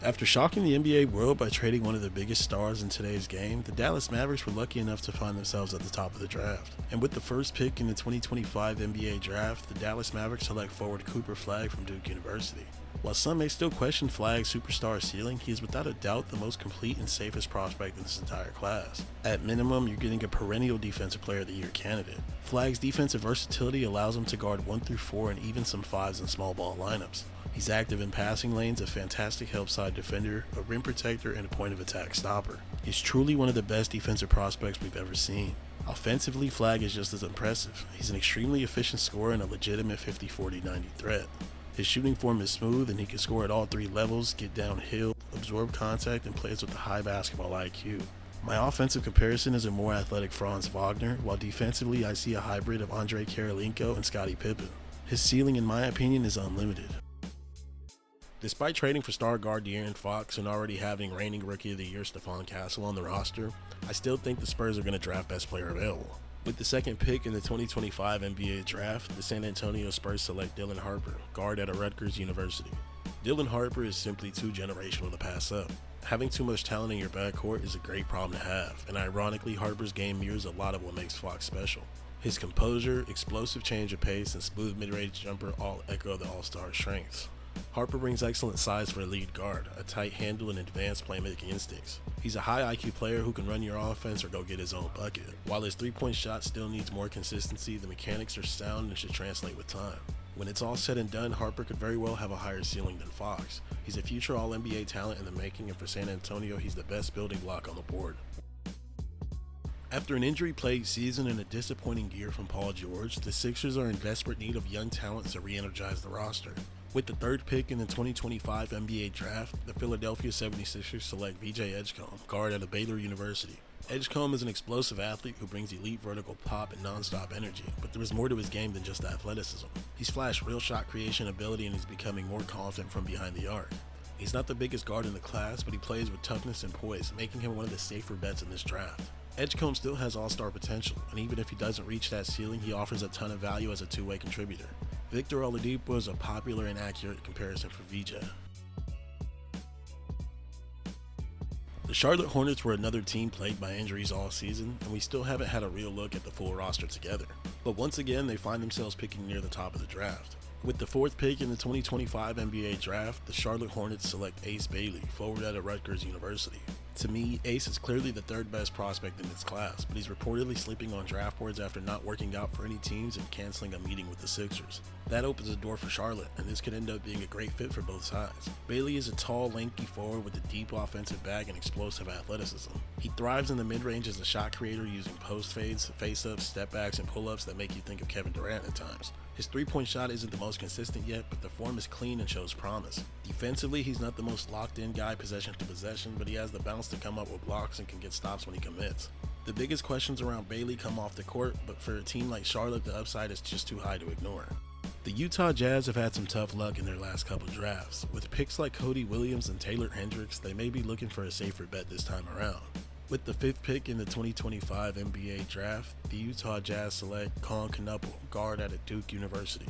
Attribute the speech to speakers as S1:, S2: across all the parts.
S1: After shocking the NBA world by trading one of the biggest stars in today's game, the Dallas Mavericks were lucky enough to find themselves at the top of the draft. And with the first pick in the 2025 NBA draft, the Dallas Mavericks select forward Cooper Flagg from Duke University. While some may still question Flagg's superstar ceiling, he is without a doubt the most complete and safest prospect in this entire class. At minimum, you're getting a perennial Defensive Player of the Year candidate. Flagg's defensive versatility allows him to guard 1 through 4 and even some 5s in small ball lineups. He's active in passing lanes, a fantastic help side defender, a rim protector, and a point of attack stopper. He's truly one of the best defensive prospects we've ever seen. Offensively, Flagg is just as impressive. He's an extremely efficient scorer and a legitimate 50-40-90 threat. His shooting form is smooth and he can score at all 3 levels, get downhill, absorb contact, and plays with a high basketball IQ. My offensive comparison is a more athletic Franz Wagner, while defensively I see a hybrid of Andre Kirilenko and Scottie Pippen. His ceiling, in my opinion, is unlimited. Despite trading for star guard De'Aaron Fox and already having reigning Rookie of the Year Stephon Castle on the roster, I still think the Spurs are going to draft best player available. With the second pick in the 2025 NBA draft, the San Antonio Spurs select Dylan Harper, guard at Rutgers University. Dylan Harper is simply too generational to pass up. Having too much talent in your backcourt is a great problem to have, and ironically Harper's game mirrors a lot of what makes Fox special. His composure, explosive change of pace, and smooth mid-range jumper all echo the all-star strengths. Harper brings excellent size for a lead guard, a tight handle, and advanced playmaking instincts. He's a high IQ player who can run your offense or go get his own bucket. While his three-point shot still needs more consistency, the mechanics are sound and should translate with time. When it's all said and done, Harper could very well have a higher ceiling than Fox. He's a future All-NBA talent in the making, and for San Antonio, he's the best building block on the board. After an injury-plagued season and a disappointing year from Paul George, the Sixers are in desperate need of young talent to re-energize the roster. With the third pick in the 2025 NBA draft, the Philadelphia 76ers select VJ Edgecombe, guard at Baylor University. Edgecombe is an explosive athlete who brings elite vertical pop and non-stop energy, but there is more to his game than just athleticism. He's flashed real shot creation ability and is becoming more confident from behind the arc. He's not the biggest guard in the class, but he plays with toughness and poise, making him one of the safer bets in this draft. Edgecombe still has all-star potential, and even if he doesn't reach that ceiling, he offers a ton of value as a two-way contributor. Victor Oladipo is a popular and accurate comparison for VJ. The Charlotte Hornets were another team plagued by injuries all season, and we still haven't had a real look at the full roster together. But once again, they find themselves picking near the top of the draft. With the fourth pick in the 2025 NBA draft, the Charlotte Hornets select Ace Bailey, forward at Rutgers University. To me, Ace is clearly the third best prospect in this class, but he's reportedly sleeping on draft boards after not working out for any teams and canceling a meeting with the Sixers. That opens the door for Charlotte, and this could end up being a great fit for both sides. Bailey is a tall, lanky forward with a deep offensive bag and explosive athleticism. He thrives in the mid-range as a shot creator using post fades, face-ups, step-backs, and pull-ups that make you think of Kevin Durant at times. His three-point shot isn't the most consistent yet, but the form is clean and shows promise. Defensively, he's not the most locked-in guy possession to possession, but he has the bounce to come up with blocks and can get stops when he commits. The biggest questions around Bailey come off the court, but for a team like Charlotte, the upside is just too high to ignore. The Utah Jazz have had some tough luck in their last couple drafts. With picks like Cody Williams and Taylor Hendricks, they may be looking for a safer bet this time around. With the fifth pick in the 2025 NBA draft, the Utah Jazz select Colin Knuppel, guard at Duke University.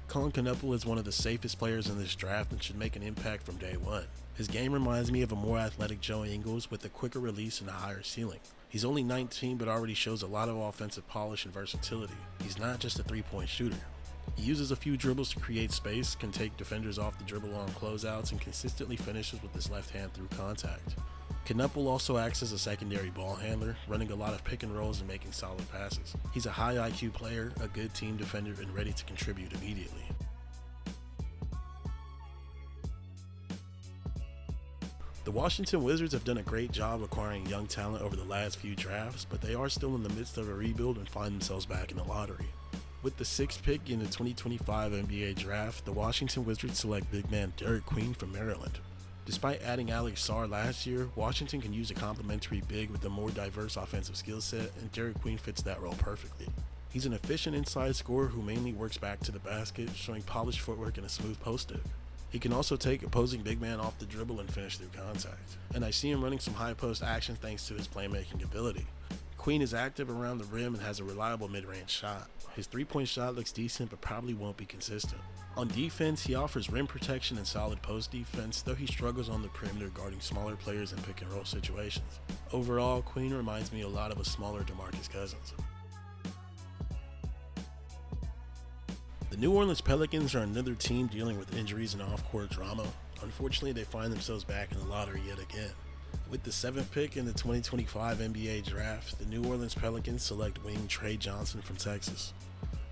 S1: Colin Knuppel is one of the safest players in this draft and should make an impact from day one. His game reminds me of a more athletic Joe Ingles with a quicker release and a higher ceiling. He's only 19 but already shows a lot of offensive polish and versatility. He's not just a three-point shooter. He uses a few dribbles to create space, can take defenders off the dribble on closeouts, and consistently finishes with his left hand through contact. Knuppel also acts as a secondary ball handler, running a lot of pick and rolls and making solid passes. He's a high IQ player, a good team defender, and ready to contribute immediately. The Washington Wizards have done a great job acquiring young talent over the last few drafts, but they are still in the midst of a rebuild and find themselves back in the lottery. With the sixth pick in the 2025 NBA draft, the Washington Wizards select big man Derek Queen from Maryland. Despite adding Alex Sarr last year, Washington can use a complementary big with a more diverse offensive skill set, and Derek Queen fits that role perfectly. He's an efficient inside scorer who mainly works back to the basket, showing polished footwork and a smooth post-up. He can also take opposing big man off the dribble and finish through contact, and I see him running some high post action thanks to his playmaking ability. Queen is active around the rim and has a reliable mid-range shot. His three-point shot looks decent but probably won't be consistent. On defense, he offers rim protection and solid post defense, though he struggles on the perimeter guarding smaller players in pick-and-roll situations. Overall, Queen reminds me a lot of a smaller DeMarcus Cousins. The New Orleans Pelicans are another team dealing with injuries and off-court drama. Unfortunately, they find themselves back in the lottery yet again. With the 7th pick in the 2025 NBA Draft, the New Orleans Pelicans select wing Trey Johnson from Texas.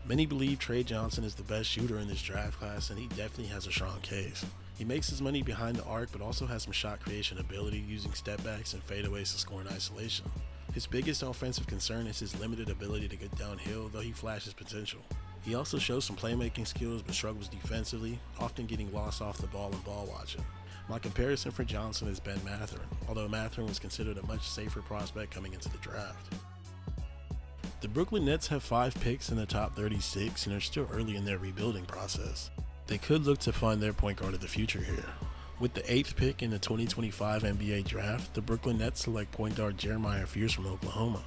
S1: Many believe Trey Johnson is the best shooter in this draft class, and he definitely has a strong case. He makes his money behind the arc, but also has some shot creation ability using stepbacks and fadeaways to score in isolation. His biggest offensive concern is his limited ability to get downhill, though he flashes potential. He also shows some playmaking skills, but struggles defensively, often getting lost off the ball and ball watching. My comparison for Johnson is Ben Mathurin, although Mathurin was considered a much safer prospect coming into the draft. The Brooklyn Nets have 5 picks in the top 36 and are still early in their rebuilding process. They could look to find their point guard of the future here. With the 8th pick in the 2025 NBA Draft, the Brooklyn Nets select point guard Jeremiah Fears from Oklahoma.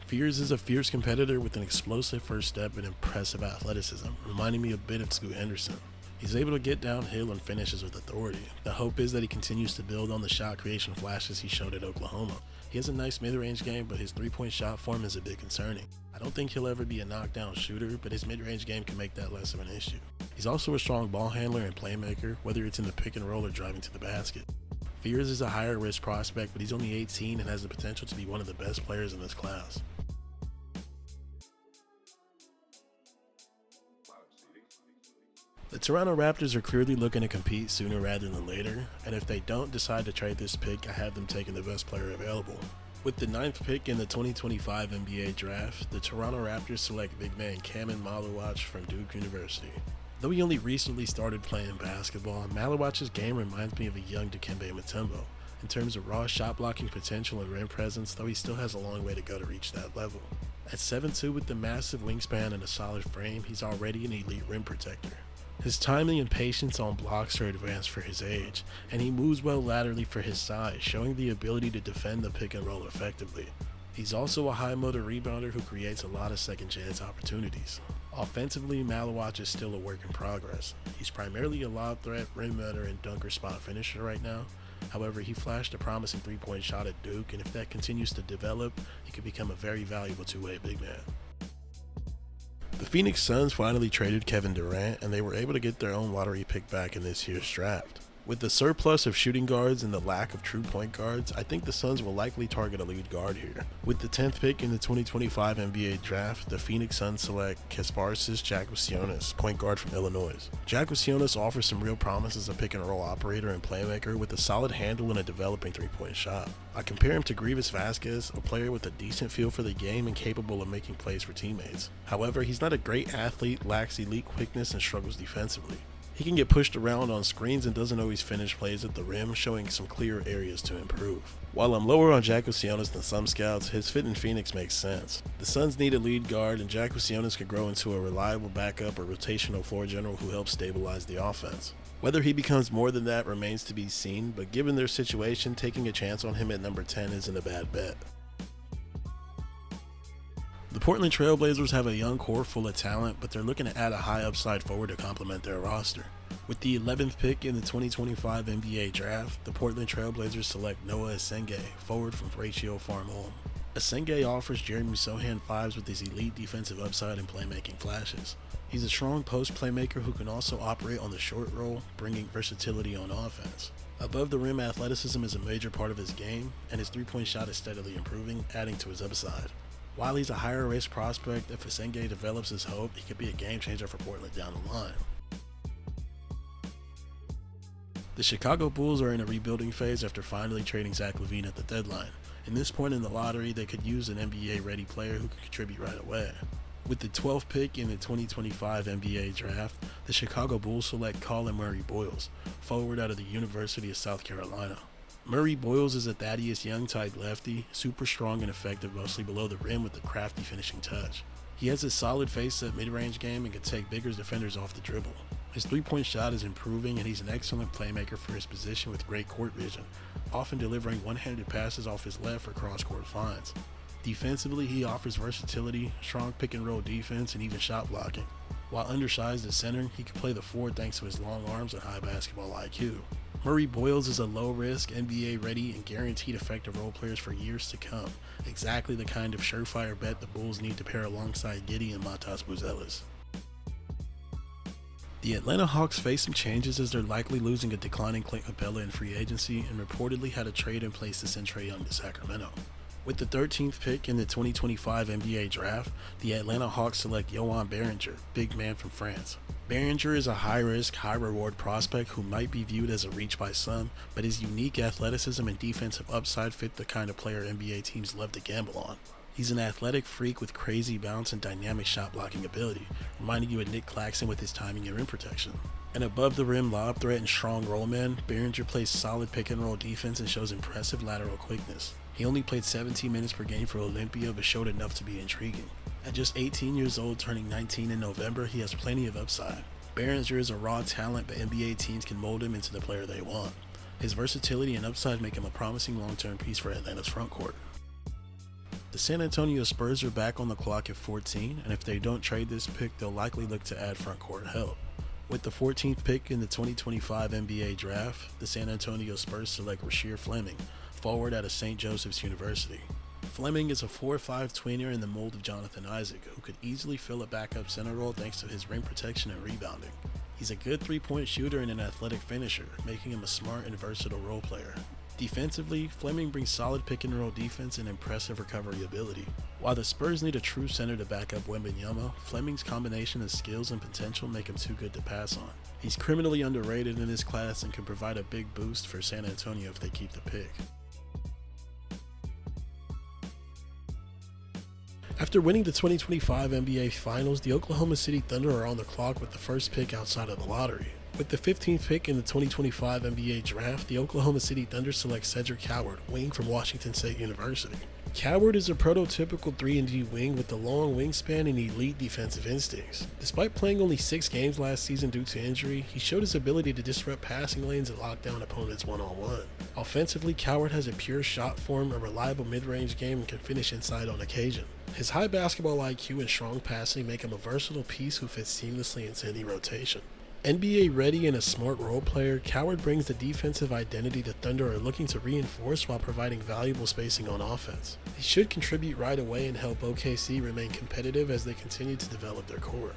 S1: Fears is a fierce competitor with an explosive first step and impressive athleticism, reminding me a bit of Scoot Henderson. He's able to get downhill and finishes with authority. The hope is that he continues to build on the shot creation flashes he showed at Oklahoma. He has a nice mid-range game, but his three-point shot form is a bit concerning. I don't think he'll ever be a knockdown shooter, but his mid-range game can make that less of an issue. He's also a strong ball handler and playmaker, whether it's in the pick and roll or driving to the basket. Fears is a higher risk prospect, but he's only 18 and has the potential to be one of the best players in this class. The Toronto Raptors are clearly looking to compete sooner rather than later, and if they don't decide to trade this pick, I have them taking the best player available. With the 9th pick in the 2025 NBA Draft, the Toronto Raptors select big man Kamen Malewach from Duke University. Though he only recently started playing basketball, Malewach's game reminds me of a young Dikembe Mutombo in terms of raw shot blocking potential and rim presence, though he still has a long way to go to reach that level. At 7'2" with the massive wingspan and a solid frame, he's already an elite rim protector. His timing and patience on blocks are advanced for his age, and he moves well laterally for his size, showing the ability to defend the pick and roll effectively. He's also a high motor rebounder who creates a lot of second chance opportunities. Offensively, Malewach is still a work in progress. He's primarily a lob threat, rim runner, and dunker spot finisher right now. However, he flashed a promising three-point shot at Duke, and if that continues to develop, he could become a very valuable two-way big man. The Phoenix Suns finally traded Kevin Durant, and they were able to get their own lottery pick back in this year's draft. With the surplus of shooting guards and the lack of true point guards, I think the Suns will likely target a lead guard here. With the 10th pick in the 2025 NBA Draft, the Phoenix Suns select Kasparis Jakusionis, point guard from Illinois. Jakusionis offers some real promise as a pick-and-roll operator and playmaker with a solid handle and a developing three-point shot. I compare him to Grievous Vasquez, a player with a decent feel for the game and capable of making plays for teammates. However, he's not a great athlete, lacks elite quickness, and struggles defensively. He can get pushed around on screens and doesn't always finish plays at the rim, showing some clear areas to improve. While I'm lower on Jakusionis than some scouts, his fit in Phoenix makes sense. The Suns need a lead guard, and Jakusionis could grow into a reliable backup or rotational floor general who helps stabilize the offense. Whether he becomes more than that remains to be seen, but given their situation, taking a chance on him at number 10 isn't a bad bet. The Portland Trail Blazers have a young core full of talent, but they're looking to add a high upside forward to complement their roster. With the 11th pick in the 2025 NBA Draft, the Portland Trail Blazers select Noah Asenge, forward from Ratio Farm Home. Asenge offers Jeremy Sohan vibes with his elite defensive upside and playmaking flashes. He's a strong post playmaker who can also operate on the short roll, bringing versatility on offense. Above the rim athleticism is a major part of his game, and his three-point shot is steadily improving, adding to his upside. While he's a higher risk prospect, if Asenge develops his hope, he could be a game changer for Portland down the line. The Chicago Bulls are in a rebuilding phase after finally trading Zach LaVine at the deadline. In this point in the lottery, they could use an NBA-ready player who can contribute right away. With the 12th pick in the 2025 NBA Draft, the Chicago Bulls select Colin Murray Boyles, forward out of the University of South Carolina. Murray Boyles is a Thaddeus Young type lefty, super strong and effective mostly below the rim with a crafty finishing touch. He has a solid face-up mid-range game and can take bigger defenders off the dribble. His three-point shot is improving, and he's an excellent playmaker for his position with great court vision, often delivering one-handed passes off his left for cross-court finds. Defensively, he offers versatility, strong pick and roll defense, and even shot blocking. While undersized at center, he can play the four thanks to his long arms and high basketball IQ. Murray Boyles is a low-risk, NBA-ready, and guaranteed effective role player for years to come. Exactly the kind of surefire bet the Bulls need to pair alongside Giddey and Matas Buzelis. The Atlanta Hawks face some changes as they're likely losing a declining Clint Capella in free agency and reportedly had a trade in place to send Trae Young to Sacramento. With the 13th pick in the 2025 NBA Draft, the Atlanta Hawks select Johan Behringer, big man from France. Behringer is a high-risk, high-reward prospect who might be viewed as a reach by some, but his unique athleticism and defensive upside fit the kind of player NBA teams love to gamble on. He's an athletic freak with crazy bounce and dynamic shot-blocking ability, reminding you of Nick Claxton with his timing and rim protection. An above-the-rim lob threat and strong roll man, Behringer plays solid pick-and-roll defense and shows impressive lateral quickness. He only played 17 minutes per game for Olympia, but showed enough to be intriguing. At just 18 years old, turning 19 in November, he has plenty of upside. Behringer is a raw talent, but NBA teams can mold him into the player they want. His versatility and upside make him a promising long-term piece for Atlanta's frontcourt. The San Antonio Spurs are back on the clock at 14, and if they don't trade this pick, they'll likely look to add frontcourt help. With the 14th pick in the 2025 NBA Draft, the San Antonio Spurs select Rasheer Fleming, forward out of St. Joseph's University. Fleming is a 4'5" tweener in the mold of Jonathan Isaac, who could easily fill a backup center role thanks to his rim protection and rebounding. He's a good three-point shooter and an athletic finisher, making him a smart and versatile role player. Defensively, Fleming brings solid pick-and-roll defense and impressive recovery ability. While the Spurs need a true center to back up Wembanyama, Fleming's combination of skills and potential make him too good to pass on. He's criminally underrated in this class and can provide a big boost for San Antonio if they keep the pick. After winning the 2025 NBA Finals, the Oklahoma City Thunder are on the clock with the first pick outside of the lottery. With the 15th pick in the 2025 NBA Draft, the Oklahoma City Thunder select Cedric Coward, wing from Washington State University. Coward is a prototypical 3-and-D wing with a long wingspan and elite defensive instincts. Despite playing only 6 games last season due to injury, he showed his ability to disrupt passing lanes and lock down opponents one-on-one. Offensively, Coward has a pure shot form, a reliable mid-range game, and can finish inside on occasion. His high basketball IQ and strong passing make him a versatile piece who fits seamlessly into any rotation. NBA ready and a smart role player, Coward brings the defensive identity the Thunder are looking to reinforce while providing valuable spacing on offense. He should contribute right away and help OKC remain competitive as they continue to develop their core.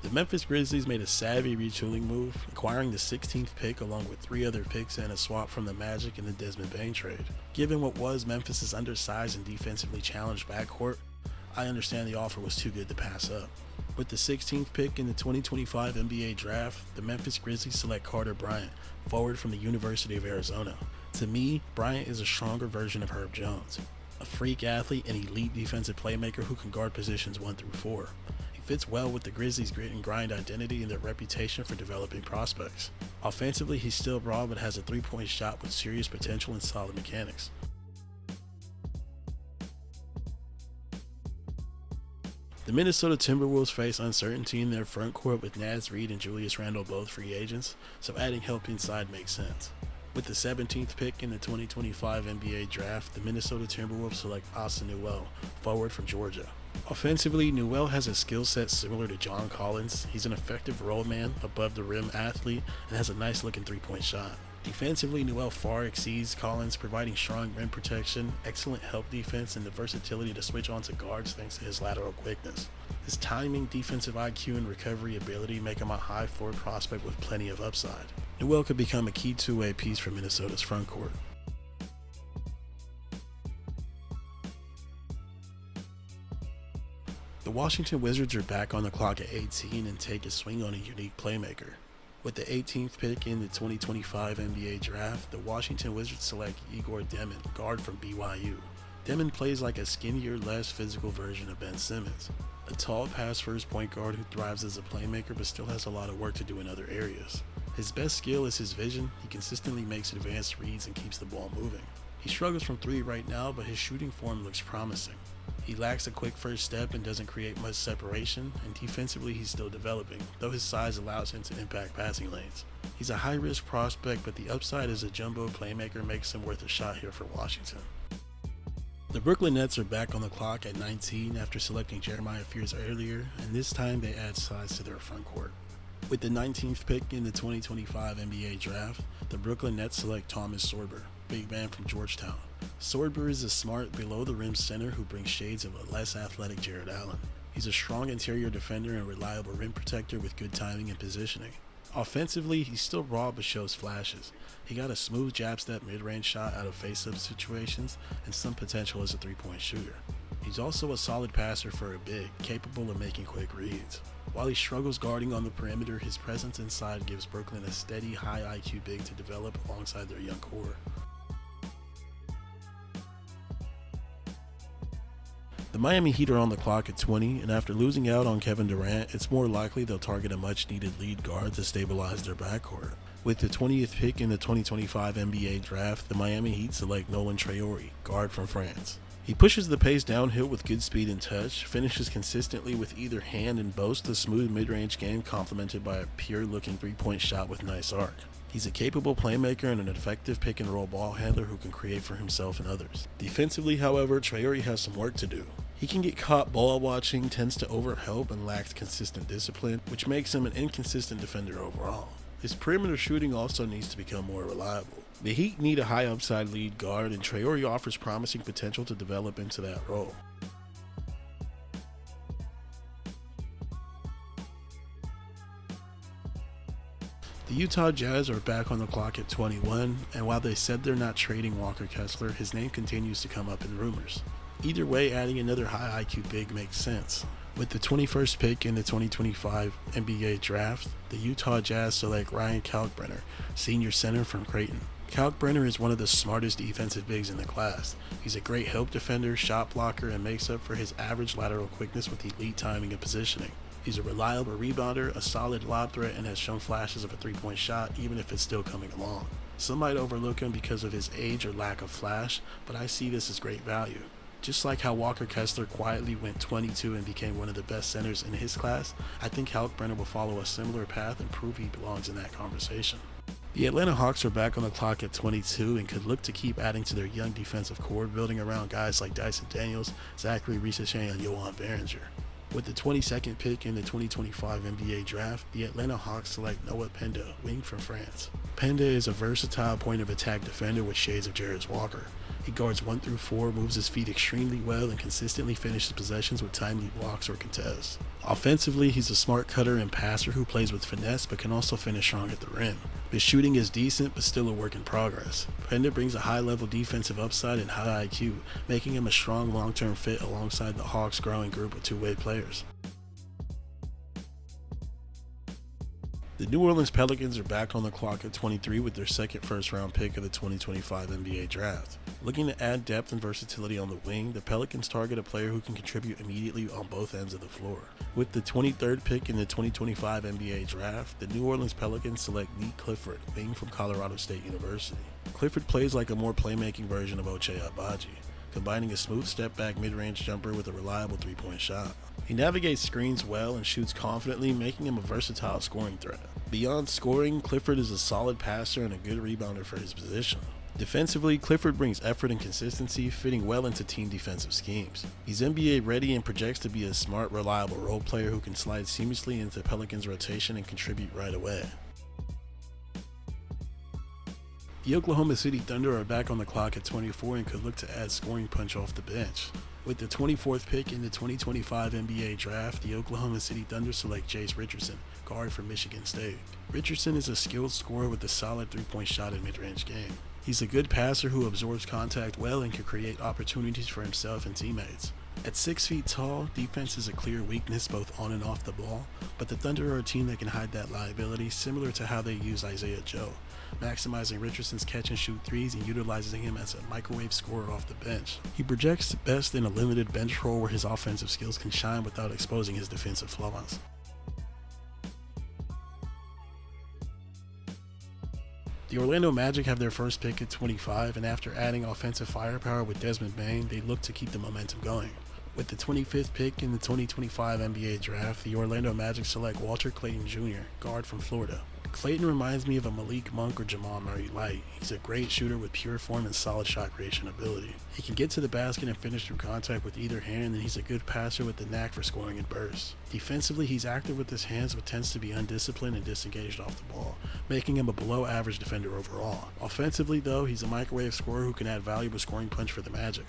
S1: The Memphis Grizzlies made a savvy retooling move, acquiring the 16th pick along with 3 other picks and a swap from the Magic in the Desmond Bane trade. Given what was Memphis' undersized and defensively challenged backcourt, I understand the offer was too good to pass up. With the 16th pick in the 2025 NBA Draft, the Memphis Grizzlies select Carter Bryant, forward from the University of Arizona. To me, Bryant is a stronger version of Herb Jones, a freak athlete and elite defensive playmaker who can guard positions 1 through 4. He fits well with the Grizzlies' grit and grind identity and their reputation for developing prospects. Offensively, he's still raw but has a 3-point shot with serious potential and solid mechanics. The Minnesota Timberwolves face uncertainty in their frontcourt with Naz Reid and Julius Randle both free agents, so adding help inside makes sense. With the 17th pick in the 2025 NBA Draft, the Minnesota Timberwolves select Austin Newell, forward from Georgia. Offensively, Newell has a skill set similar to John Collins. He's an effective roll man, above-the-rim athlete, and has a nice-looking 3-point shot. Defensively, Newell far exceeds Collins, providing strong rim protection, excellent help defense, and the versatility to switch onto guards thanks to his lateral quickness. His timing, defensive IQ, and recovery ability make him a high floor prospect with plenty of upside. Newell could become a key two-way piece for Minnesota's frontcourt. The Washington Wizards are back on the clock at 18 and take a swing on a unique playmaker. With the 18th pick in the 2025 NBA Draft, the Washington Wizards select Igor Demon, guard from BYU. Demon plays like a skinnier, less physical version of Ben Simmons, a tall pass-first point guard who thrives as a playmaker but still has a lot of work to do in other areas. His best skill is his vision. He consistently makes advanced reads and keeps the ball moving. He struggles from 3 right now, but his shooting form looks promising. He lacks a quick first step and doesn't create much separation, and defensively he's still developing, though his size allows him to impact passing lanes. He's a high-risk prospect, but the upside as a jumbo playmaker makes him worth a shot here for Washington. The Brooklyn Nets are back on the clock at 19 after selecting Jeremiah Fears earlier, and this time they add size to their front court. With the 19th pick in the 2025 NBA Draft, the Brooklyn Nets select Thomas Sorber, big man from Georgetown. Sorber is a smart, below-the-rim center who brings shades of a less athletic Jared Allen. He's a strong interior defender and reliable rim protector with good timing and positioning. Offensively, he's still raw but shows flashes. He got a smooth jab step mid-range shot out of face-up situations and some potential as a three-point shooter. He's also a solid passer for a big, capable of making quick reads. While he struggles guarding on the perimeter, his presence inside gives Brooklyn a steady, high IQ big to develop alongside their young core. The Miami Heat are on the clock at 20, and after losing out on Kevin Durant, it's more likely they'll target a much-needed lead guard to stabilize their backcourt. With the 20th pick in the 2025 NBA Draft, the Miami Heat select Nolan Traore, guard from France. He pushes the pace downhill with good speed and touch, finishes consistently with either hand, and boasts a smooth mid-range game complemented by a pure-looking three-point shot with nice arc. He's a capable playmaker and an effective pick-and-roll ball handler who can create for himself and others. Defensively, however, Traore has some work to do. He can get caught ball watching, tends to overhelp, and lacks consistent discipline, which makes him an inconsistent defender overall. His perimeter shooting also needs to become more reliable. The Heat need a high upside lead guard, and Traore offers promising potential to develop into that role. The Utah Jazz are back on the clock at 21, and while they said they're not trading Walker Kessler, his name continues to come up in rumors. Either way, adding another high IQ big makes sense. With the 21st pick in the 2025 NBA Draft, the Utah Jazz select Ryan Kalkbrenner, senior center from Creighton. Kalkbrenner is one of the smartest defensive bigs in the class. He's a great help defender, shot blocker, and makes up for his average lateral quickness with elite timing and positioning. He's a reliable rebounder, a solid lob threat, and has shown flashes of a three-point shot even if it's still coming along. Some might overlook him because of his age or lack of flash, but I see this as great value. Just like how Walker Kessler quietly went 22 and became one of the best centers in his class, I think Kalkbrenner will follow a similar path and prove he belongs in that conversation. The Atlanta Hawks are back on the clock at 22 and could look to keep adding to their young defensive core, building around guys like Dyson Daniels, Zachary Risacher, and Johan Behringer. With the 22nd pick in the 2025 NBA Draft, the Atlanta Hawks select Noah Penda, wing from France. Penda is a versatile point-of-attack defender with shades of Jarris Walker. He guards 1 through 4, moves his feet extremely well, and consistently finishes possessions with timely blocks or contests. Offensively, he's a smart cutter and passer who plays with finesse but can also finish strong at the rim. His shooting is decent but still a work in progress. Penda brings a high-level defensive upside and high IQ, making him a strong long-term fit alongside the Hawks' growing group of two-way players. The New Orleans Pelicans are back on the clock at 23 with their second first-round pick of the 2025 NBA Draft. Looking to add depth and versatility on the wing, the Pelicans target a player who can contribute immediately on both ends of the floor. With the 23rd pick in the 2025 NBA Draft, the New Orleans Pelicans select Nate Clifford, wing from Colorado State University. Clifford plays like a more playmaking version of Ochai Agbaji, combining a smooth step-back mid-range jumper with a reliable three-point shot. He navigates screens well and shoots confidently, making him a versatile scoring threat. Beyond scoring, Clifford is a solid passer and a good rebounder for his position. Defensively, Clifford brings effort and consistency, fitting well into team defensive schemes. He's NBA ready and projects to be a smart, reliable role player who can slide seamlessly into Pelicans' rotation and contribute right away. The Oklahoma City Thunder are back on the clock at 24 and could look to add scoring punch off the bench. With the 24th pick in the 2025 NBA Draft, the Oklahoma City Thunder select Jace Richardson, guard from Michigan State. Richardson is a skilled scorer with a solid three-point shot and mid-range game. He's a good passer who absorbs contact well and can create opportunities for himself and teammates. At 6 feet tall, defense is a clear weakness both on and off the ball, but the Thunder are a team that can hide that liability, similar to how they use Isaiah Joe, maximizing Richardson's catch-and-shoot threes and utilizing him as a microwave scorer off the bench. He projects best in a limited bench role where his offensive skills can shine without exposing his defensive flaws. The Orlando Magic have their first pick at 25, and after adding offensive firepower with Desmond Bane, they look to keep the momentum going. With the 25th pick in the 2025 NBA Draft, the Orlando Magic select Walter Clayton Jr., guard from Florida. Clayton reminds me of a Malik Monk or Jamal Murray light. He's a great shooter with pure form and solid shot creation ability. He can get to the basket and finish through contact with either hand, and he's a good passer with the knack for scoring in bursts. Defensively, he's active with his hands but tends to be undisciplined and disengaged off the ball, making him a below average defender overall. Offensively though, he's a microwave scorer who can add valuable scoring punch for the Magic.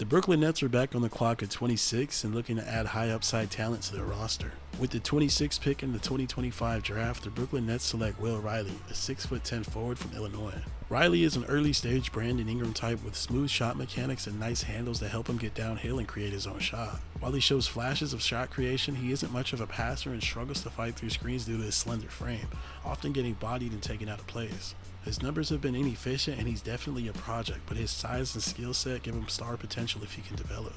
S1: The Brooklyn Nets are back on the clock at 26 and looking to add high upside talent to their roster. With the 26th pick in the 2025 draft, the Brooklyn Nets select Will Riley, a 6'10" forward from Illinois. Riley is an early stage Brandon Ingram type with smooth shot mechanics and nice handles that help him get downhill and create his own shot. While he shows flashes of shot creation, he isn't much of a passer and struggles to fight through screens due to his slender frame, often getting bodied and taken out of plays. His numbers have been inefficient and he's definitely a project, but his size and skill set give him star potential if he can develop.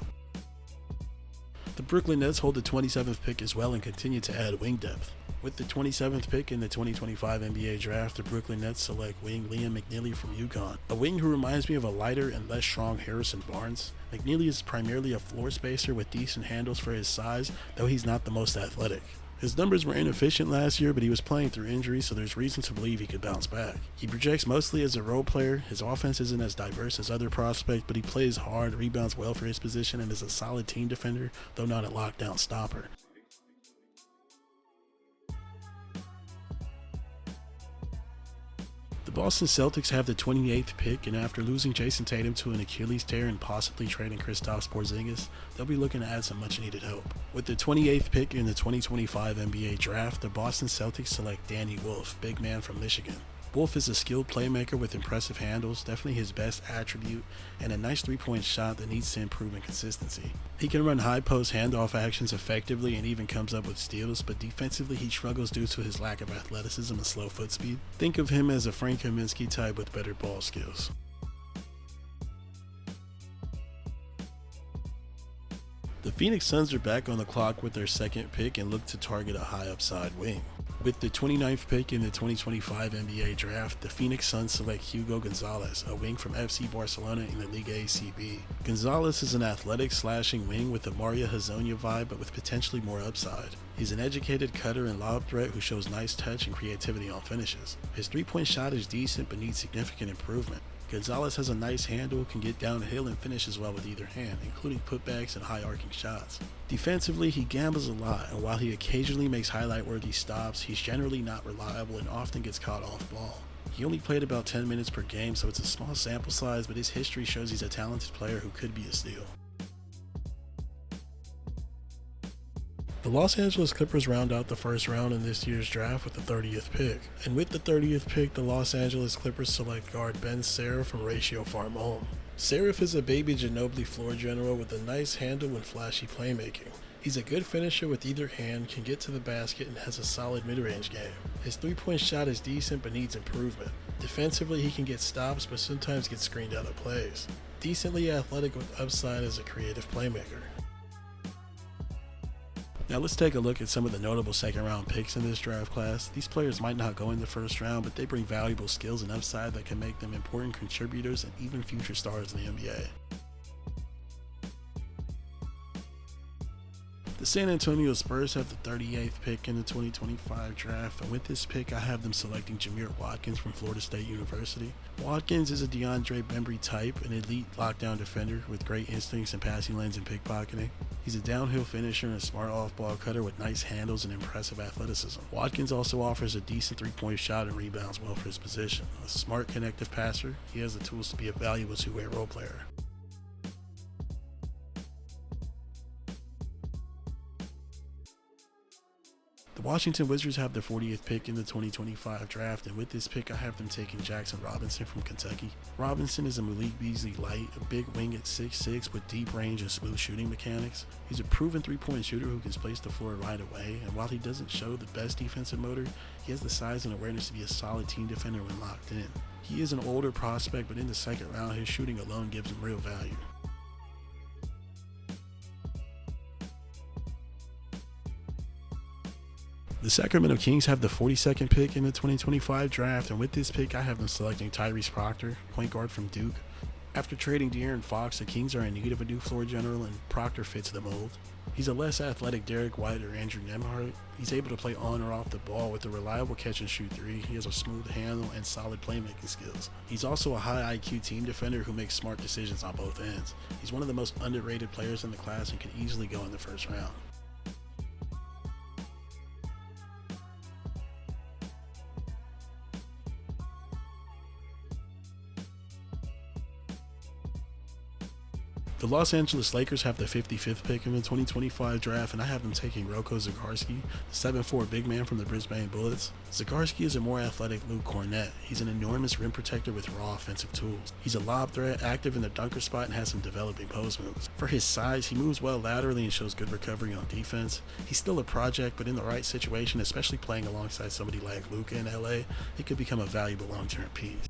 S1: The Brooklyn Nets hold the 27th pick as well and continue to add wing depth. With the 27th pick in the 2025 NBA draft, the Brooklyn Nets select wing Liam McNeely from UConn, a wing who reminds me of a lighter and less strong Harrison Barnes. McNeely is primarily a floor spacer with decent handles for his size, though he's not the most athletic. His numbers were inefficient last year, but he was playing through injury, so there's reason to believe he could bounce back. He projects mostly as a role player. His offense isn't as diverse as other prospects, but he plays hard, rebounds well for his position, and is a solid team defender, though not a lockdown stopper. The Boston Celtics have the 28th pick, and after losing Jason Tatum to an Achilles tear and possibly trading Kristaps Porzingis, they'll be looking to add some much-needed help. With the 28th pick in the 2025 NBA draft, the Boston Celtics select Danny Wolf, big man from Michigan. Wolf is a skilled playmaker with impressive handles, definitely his best attribute, and a nice three-point shot that needs to improve in consistency. He can run high post handoff actions effectively and even comes up with steals, but defensively he struggles due to his lack of athleticism and slow foot speed. Think of him as a Frank Kaminsky type with better ball skills. The Phoenix Suns are back on the clock with their second pick and look to target a high upside wing. With the 29th pick in the 2025 NBA draft, the Phoenix Suns select Hugo Gonzalez, a wing from FC Barcelona in the Liga ACB. Gonzalez is an athletic slashing wing with a Mario Hezonja vibe but with potentially more upside. He's an educated cutter and lob threat who shows nice touch and creativity on finishes. His three-point shot is decent but needs significant improvement. Gonzalez has a nice handle, can get downhill and finishes well with either hand, including putbacks and high arcing shots. Defensively, he gambles a lot, and while he occasionally makes highlight-worthy stops, he's generally not reliable and often gets caught off ball. He only played about 10 minutes per game, so it's a small sample size, but his history shows he's a talented player who could be a steal. The Los Angeles Clippers round out the first round in this year's draft with the 30th pick. And with the 30th pick, the Los Angeles Clippers select guard Ben Seraph from Ratio Farm Home. Seraph is a baby Ginobili floor general with a nice handle and flashy playmaking. He's a good finisher with either hand, can get to the basket, and has a solid mid-range game. His three-point shot is decent but needs improvement. Defensively, he can get stops but sometimes gets screened out of plays. Decently athletic with upside as a creative playmaker. Now let's take a look at some of the notable second-round picks in this draft class. These players might not go in the first round, but they bring valuable skills and upside that can make them important contributors and even future stars in the NBA. The San Antonio Spurs have the 38th pick in the 2025 draft, and with this pick I have them selecting Jameer Watkins from Florida State University. Watkins is a DeAndre Bembry type, an elite lockdown defender with great instincts in passing lanes and pickpocketing. He's a downhill finisher and a smart off-ball cutter with nice handles and impressive athleticism. Watkins also offers a decent three-point shot and rebounds well for his position. A smart, connective passer, he has the tools to be a valuable two-way role player. The Washington Wizards have the 40th pick in the 2025 draft, and with this pick I have them taking Jackson Robinson from Kentucky. Robinson is a Malik Beasley light, a big wing at 6'6" with deep range and smooth shooting mechanics. He's a proven three-point shooter who can space the floor right away, and while he doesn't show the best defensive motor, he has the size and awareness to be a solid team defender when locked in. He is an older prospect, but in the second round his shooting alone gives him real value. The Sacramento Kings have the 42nd pick in the 2025 draft, and with this pick I have them selecting Tyrese Proctor, point guard from Duke. After trading De'Aaron Fox, the Kings are in need of a new floor general, and Proctor fits the mold. He's a less athletic Derek White or Andrew Nembhard. He's able to play on or off the ball with a reliable catch-and-shoot three. He has a smooth handle and solid playmaking skills. He's also a high IQ team defender who makes smart decisions on both ends. He's one of the most underrated players in the class and could easily go in the first round. The Los Angeles Lakers have the 55th pick in the 2025 draft, and I have them taking Roko Zikarsky, the 7'4" big man from the Brisbane Bullets. Zikarsky is a more athletic Luke Cornett. He's an enormous rim protector with raw offensive tools. He's a lob threat, active in the dunker spot, and has some developing post moves. For his size, he moves well laterally and shows good recovery on defense. He's still a project, but in the right situation, especially playing alongside somebody like Luka in LA, he could become a valuable long-term piece.